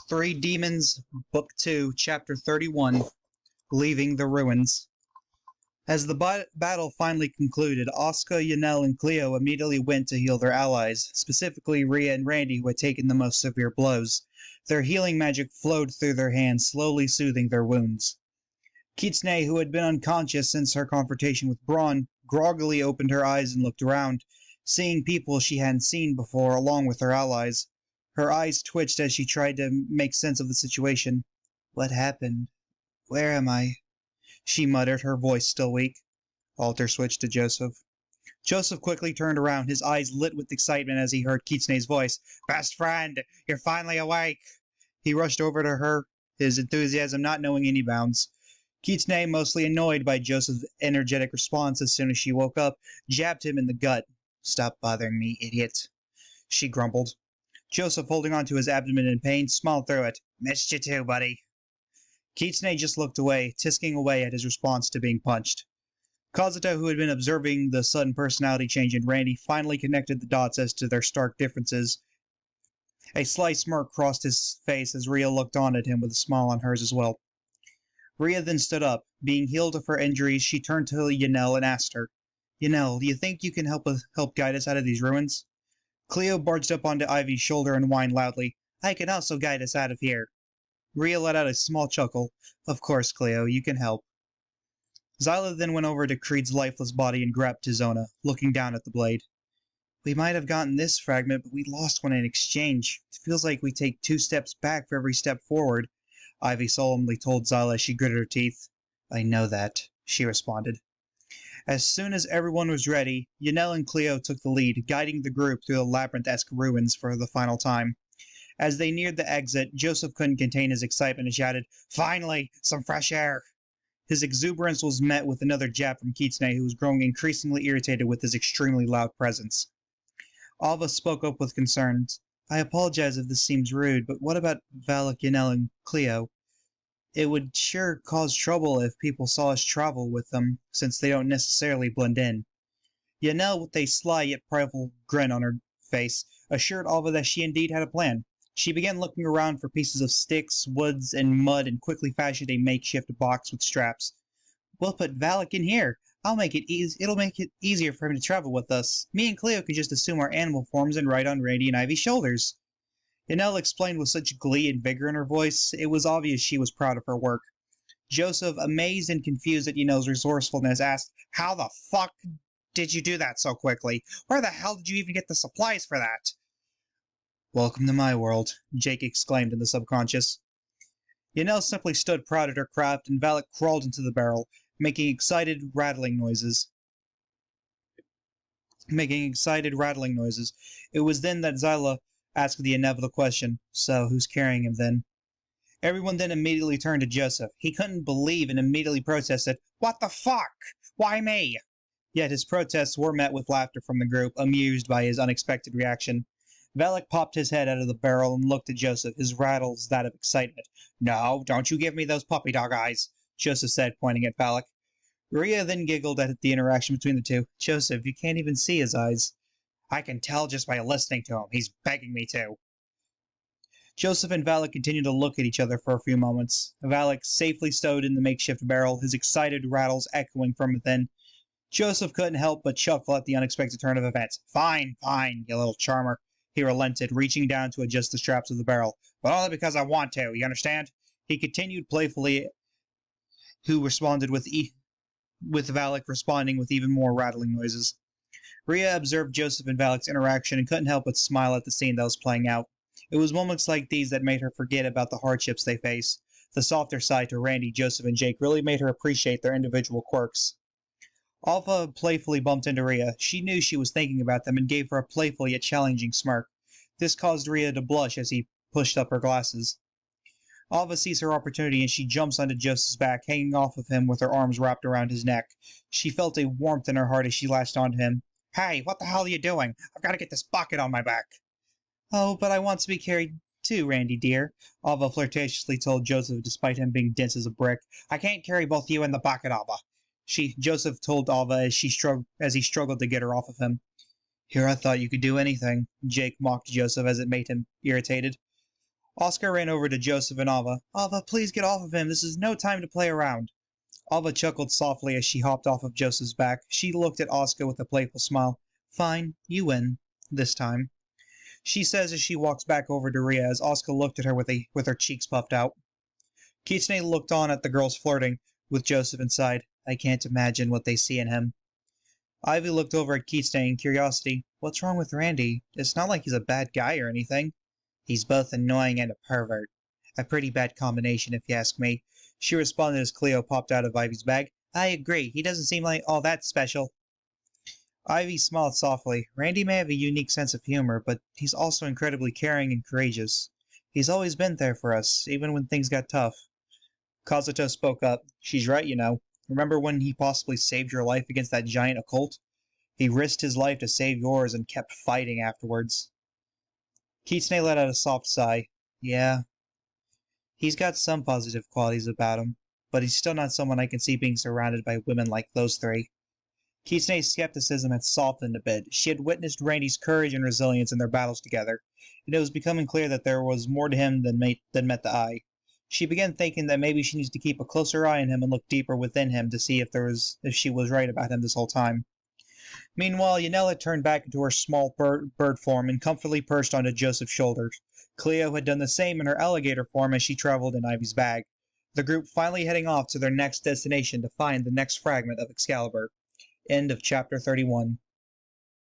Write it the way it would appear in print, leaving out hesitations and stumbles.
Three Demons, Book 2, Chapter 31, Leaving the Ruins. As the battle finally concluded, Asuka, Yanel, and Cleo immediately went to heal their allies, specifically Rhea and Randy, who had taken the most severe blows. Their healing magic flowed through their hands, slowly soothing their wounds. Kitsune, who had been unconscious since her confrontation with Braun, groggily opened her eyes and looked around, seeing people she hadn't seen before along with her allies. Her eyes twitched as she tried to make sense of the situation. "What happened? Where am I?" she muttered, her voice still weak. Alter switched to Joseph. Joseph quickly turned around, his eyes lit with excitement as he heard Kitsune's voice. "Best friend, you're finally awake!" He rushed over to her, his enthusiasm not knowing any bounds. Kitsune, mostly annoyed by Joseph's energetic response as soon as she woke up, jabbed him in the gut. "Stop bothering me, idiot," she grumbled. Joseph, holding onto his abdomen in pain, smiled through it. "Missed you too, buddy." Kitsune just looked away, tisking away at his response to being punched. Kazuto, who had been observing the sudden personality change in Randy, finally connected the dots as to their stark differences. A sly smirk crossed his face as Rhea looked on at him with a smile on hers as well. Rhea then stood up. Being healed of her injuries, she turned to Yanel and asked her, "Yanel, do you think you can help guide us out of these ruins?" Cleo barged up onto Ivy's shoulder and whined loudly, "I can also guide us out of here." Rhea let out a small chuckle. "Of course, Cleo, you can help." Zyla then went over to Creed's lifeless body and grabbed Tizona, looking down at the blade. "We might have gotten this fragment, but we lost one in exchange. It feels like we take 2 steps back for every step forward," Ivy solemnly told Zyla as she gritted her teeth. "I know that," she responded. As soon as everyone was ready, Yanel and Cleo took the lead, guiding the group through the labyrinth-esque ruins for the final time. As they neared the exit, Joseph couldn't contain his excitement and shouted, "Finally, some fresh air!" His exuberance was met with another jab from Kitsune, who was growing increasingly irritated with his extremely loud presence. Alva spoke up with concerns. "I apologize if this seems rude, but what about Valak, Yanel, and Cleo? It would sure cause trouble if people saw us travel with them, since they don't necessarily blend in." Yanel, with a sly yet prideful grin on her face, assured Alva that she indeed had a plan. She began looking around for pieces of sticks, woods, and mud and quickly fashioned a makeshift box with straps. "We'll put Valak in here. It'll make it easier for him to travel with us. Me and Cleo can just assume our animal forms and ride on Randy and Ivy's shoulders." Yanel explained with such glee and vigor in her voice, it was obvious she was proud of her work. Joseph, amazed and confused at Yanel's resourcefulness, asked, "How the fuck did you do that so quickly? Where the hell did you even get the supplies for that?" "Welcome to my world," Jake exclaimed in the subconscious. Yanel simply stood proud at her craft, and Valak crawled into the barrel, making excited rattling noises. It was then that Zyla asked the inevitable question, "So, who's carrying him then?" Everyone then immediately turned to Joseph. He couldn't believe and immediately protested, "What the fuck? Why me?" Yet his protests were met with laughter from the group, amused by his unexpected reaction. Valak popped his head out of the barrel and looked at Joseph, his rattles that of excitement. "No, don't you give me those puppy dog eyes," Joseph said, pointing at Valak. Rhea then giggled at the interaction between the two. "Joseph, you can't even see his eyes." "I can tell just by listening to him. He's begging me to." Joseph and Valak continued to look at each other for a few moments. Valak safely stowed in the makeshift barrel, his excited rattles echoing from within. Joseph couldn't help but chuckle at the unexpected turn of events. "Fine, fine, you little charmer," he relented, reaching down to adjust the straps of the barrel. "But only because I want to, you understand?" He continued playfully, with Valak responding with even more rattling noises. Rhea observed Joseph and Valak's interaction and couldn't help but smile at the scene that was playing out. It was moments like these that made her forget about the hardships they face. The softer side to Randy, Joseph, and Jake really made her appreciate their individual quirks. Alpha playfully bumped into Rhea. She knew she was thinking about them and gave her a playful yet challenging smirk. This caused Rhea to blush as he pushed up her glasses. Alva sees her opportunity and she jumps onto Joseph's back, hanging off of him with her arms wrapped around his neck. She felt a warmth in her heart as she latched onto him. "Hey, what the hell are you doing? I've got to get this bucket on my back." "Oh, but I want to be carried too, Randy dear," Alva flirtatiously told Joseph despite him being dense as a brick. "I can't carry both you and the bucket, Alva," Joseph told Alva as he struggled to get her off of him. "Here I thought you could do anything," Jake mocked Joseph as it made him irritated. Oscar ran over to Joseph and Alva. Alva, please get off of him. This is no time to play around. Alva chuckled softly as she hopped off of Joseph's back. She looked at Oscar with a playful smile. Fine, you win. This time, she says as she walks back over to Ria as Oscar looked at her with her cheeks puffed out. Kitsune looked on at the girls flirting with Joseph and sighed. I can't imagine what they see in him. Ivy looked over at Kitsune in curiosity. What's wrong with Randy? It's not like he's a bad guy or anything. He's both annoying and a pervert. A pretty bad combination, if you ask me. She responded as Cleo popped out of Ivy's bag. I agree. He doesn't seem like all that special. Ivy smiled softly. Randy may have a unique sense of humor, but he's also incredibly caring and courageous. He's always been there for us, even when things got tough. Kazuto spoke up. She's right, you know. Remember when he possibly saved your life against that giant occult? He risked his life to save yours and kept fighting afterwards. Kitsune let out a soft sigh. Yeah. He's got some positive qualities about him, but he's still not someone I can see being surrounded by women like those three. Kitsune's skepticism had softened a bit. She had witnessed Randy's courage and resilience in their battles together, and it was becoming clear that there was more to him than met the eye. She began thinking that maybe she needs to keep a closer eye on him and look deeper within him to see if she was right about him this whole time. Meanwhile, Yanela turned back into her small bird form and comfortably perched onto Joseph's shoulders. Cleo had done the same in her alligator form as she traveled in Ivy's bag. The group finally heading off to their next destination to find the next fragment of Excalibur. End of Chapter 31.